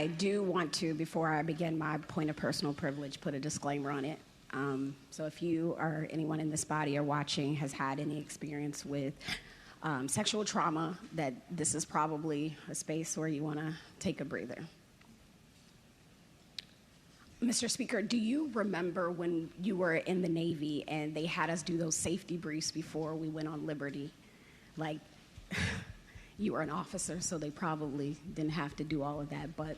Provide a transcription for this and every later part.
I do want to, before I begin my point of personal privilege, put a disclaimer on it. So if you or anyone in this body or watching has had any experience with sexual trauma, that this is probably a space where you want to take a breather. Mr. Speaker, do you remember when you were in the Navy and they had us do those safety briefs before we went on liberty? Like, you were an officer, so they probably didn't have to do all of that, but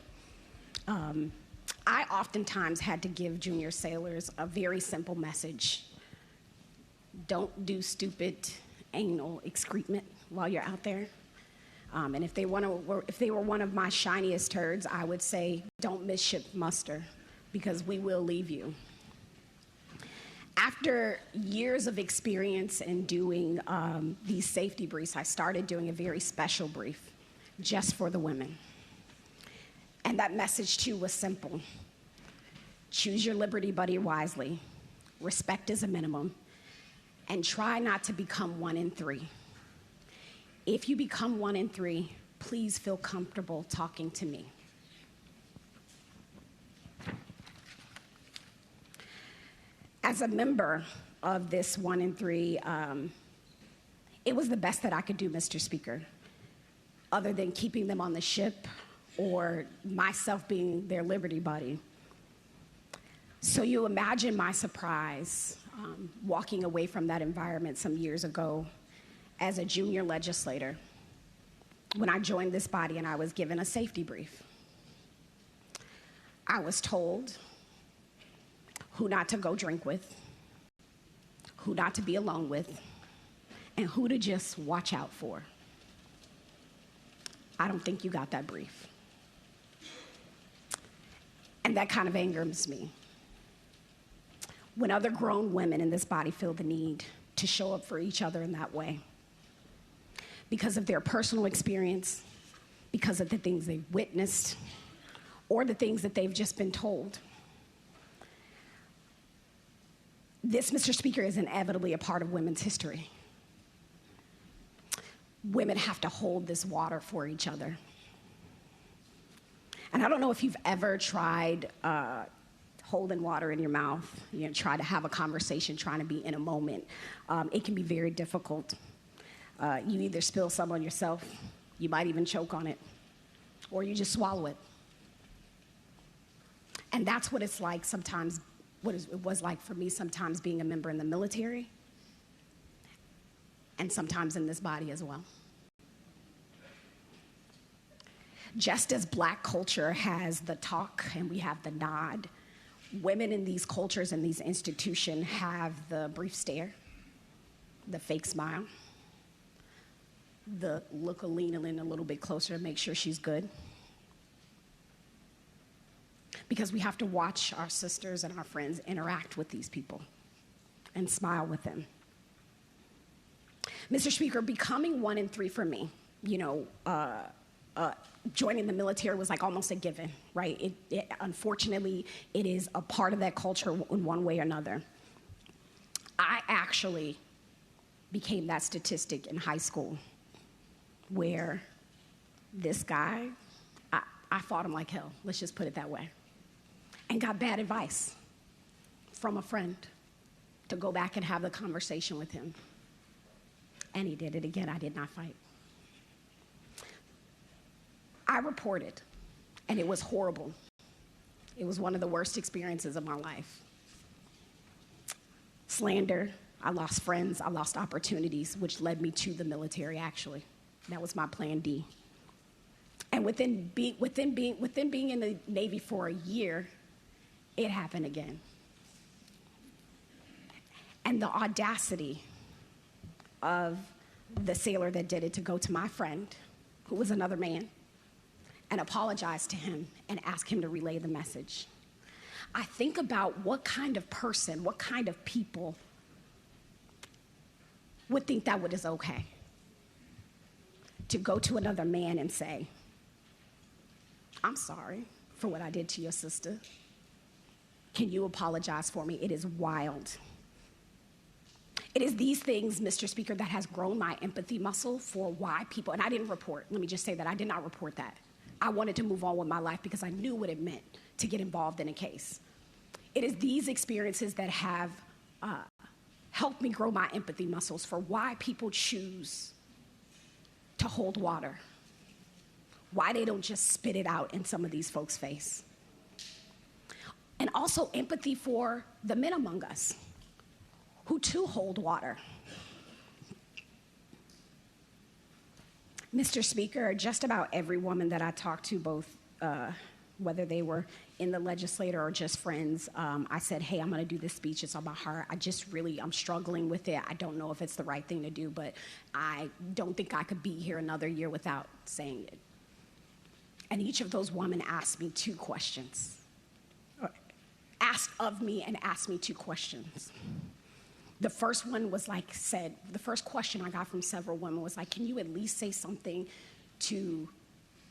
I oftentimes had to give junior sailors a very simple message. Don't do stupid anal excrement while you're out there. And if they were one of my shiniest turds, I would say, don't miss ship muster, because we will leave you. After years of experience in doing these safety briefs, I started doing a very special brief just for the women. And that message, too, was simple. Choose your liberty buddy wisely. Respect is a minimum. And try not to become one in three. If you become one in three, please feel comfortable talking to me. As a member of this one in three, it was the best that I could do, Mr. Speaker, other than keeping them on the ship or myself being their liberty buddy. So you imagine my surprise walking away from that environment some years ago as a junior legislator when I joined this body and I was given a safety brief. I was told who not to go drink with, who not to be alone with, and who to just watch out for. I don't think you got that brief. And that kind of angers me. When other grown women in this body feel the need to show up for each other in that way, because of their personal experience, because of the things they've witnessed, or the things that they've just been told. This, Mr. Speaker, is inevitably a part of women's history. Women have to hold this water for each other. And I don't know if you've ever tried holding water in your mouth, try to have a conversation, trying to be in a moment. It can be very difficult. You either spill some on yourself, you might even choke on it, or you just swallow it. And that's what it's like sometimes. It was like for me sometimes being a member in the military and sometimes in this body as well. Just as Black culture has the talk and we have the nod, women in these cultures and these institutions have the brief stare, the fake smile, the look of leaning in a little bit closer to make sure she's good. Because we have to watch our sisters and our friends interact with these people and smile with them. Mr. Speaker, becoming one in three for me, joining the military was like almost a given, right? Unfortunately, it is a part of that culture in one way or another. I actually became that statistic in high school where this guy, I fought him like hell, let's just put it that way. And got bad advice from a friend to go back and have the conversation with him. And he did it again. I did not fight. I reported, and it was horrible. It was one of the worst experiences of my life. Slander, I lost friends, I lost opportunities, which led me to the military, actually. That was my plan D. And within being in the Navy for a year, it happened again. And the audacity of the sailor that did it to go to my friend, who was another man, and apologize to him and ask him to relay the message. I think about what kind of person, what kind of people would think that is okay. To go to another man and say, I'm sorry for what I did to your sister. Can you apologize for me? It is wild. It is these things, Mr. Speaker, that has grown my empathy muscle for why people, and I didn't report, let me just say that I did not report that. I wanted to move on with my life because I knew what it meant to get involved in a case. It is these experiences that have helped me grow my empathy muscles for why people choose to hold water, why they don't just spit it out in some of these folks' face. And also empathy for the men among us who too hold water. Mr. Speaker, just about every woman that I talked to, both whether they were in the legislature or just friends, I said, hey, I'm going to do this speech. It's on my heart. I'm struggling with it. I don't know if it's the right thing to do, but I don't think I could be here another year without saying it. And each of those women asked me two questions. Asked of me and asked me two questions. The first one was the first question I got from several women was like, can you at least say something to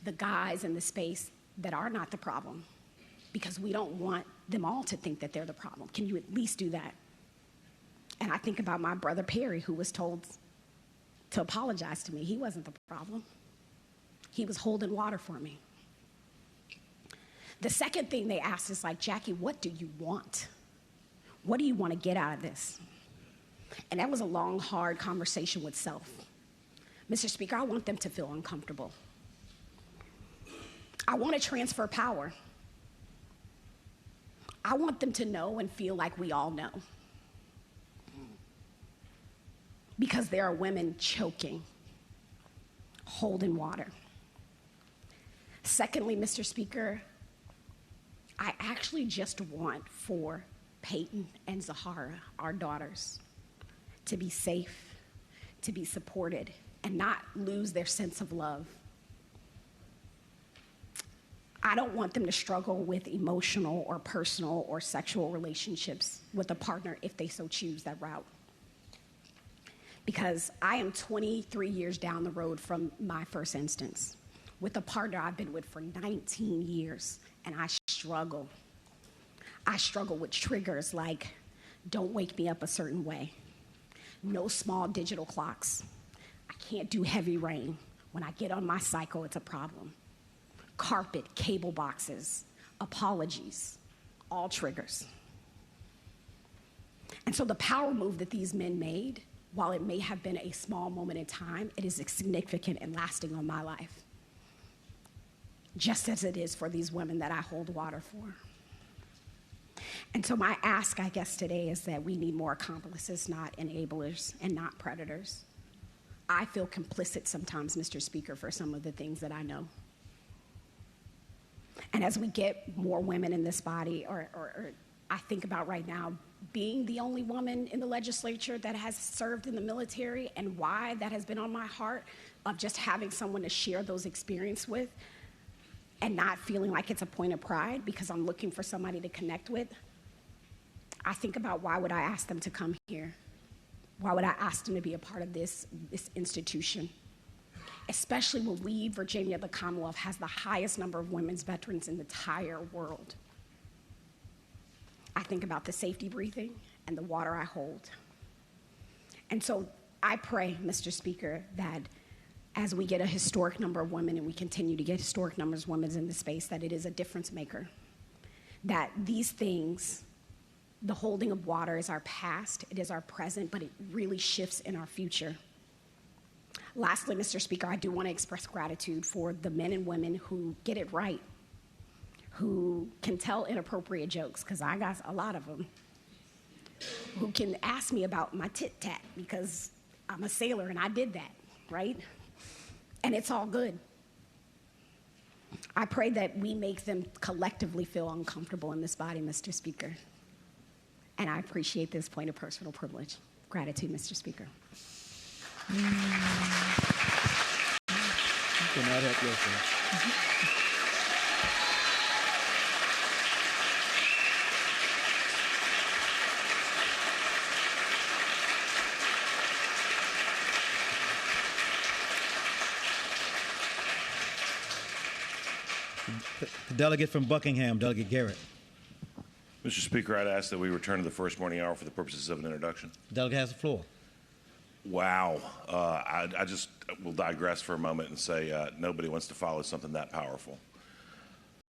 the guys in the space that are not the problem? Because we don't want them all to think that they're the problem. Can you at least do that? And I think about my brother Perry, who was told to apologize to me. He wasn't the problem. He was holding water for me. The second thing they asked is like, Jackie, what do you want? What do you want to get out of this? And that was a long, hard conversation with self. Mr. Speaker, I want them to feel uncomfortable. I want to transfer power. I want them to know and feel like we all know. Because there are women choking, holding water. Secondly, Mr. Speaker, I actually just want for Peyton and Zahara, our daughters, to be safe, to be supported, and not lose their sense of love. I don't want them to struggle with emotional or personal or sexual relationships with a partner if they so choose that route. Because I am 23 years down the road from my first instance with a partner I've been with for 19 years, and I struggle. I struggle with triggers like, don't wake me up a certain way. No small digital clocks. I can't do heavy rain. When I get on my cycle, it's a problem. Carpet, cable boxes, apologies, all triggers. And so the power move that these men made, while it may have been a small moment in time, it is significant and lasting on my life. Just as it is for these women that I hold water for. And so my ask, I guess, today is that we need more accomplices, not enablers, and not predators. I feel complicit sometimes, Mr. Speaker, for some of the things that I know. And as we get more women in this body, or I think about right now, being the only woman in the legislature that has served in the military, and why that has been on my heart, of just having someone to share those experiences with, and not feeling like it's a point of pride because I'm looking for somebody to connect with. I think about, why would I ask them to come here? Why would I ask them to be a part of this institution? Especially when we, Virginia, the Commonwealth, has the highest number of women's veterans in the entire world. I think about the safety breathing and the water I hold. And so I pray, Mr. Speaker, that as we get a historic number of women, and we continue to get historic numbers of women in the space, that it is a difference maker. That these things, the holding of water is our past, it is our present, but it really shifts in our future. Lastly, Mr. Speaker, I do want to express gratitude for the men and women who get it right, who can tell inappropriate jokes, because I got a lot of them, who can ask me about my tit-tat, because I'm a sailor and I did that, right? And it's all good. I pray that we make them collectively feel uncomfortable in this body, Mr. Speaker. And I appreciate this point of personal privilege. Gratitude, Mr. Speaker. You cannot help yourself. The delegate from Buckingham, Delegate Garrett. Mr. Speaker, I'd ask that we return to the first morning hour for the purposes of an introduction. The delegate has the floor. Wow. I just will digress for a moment and say nobody wants to follow something that powerful.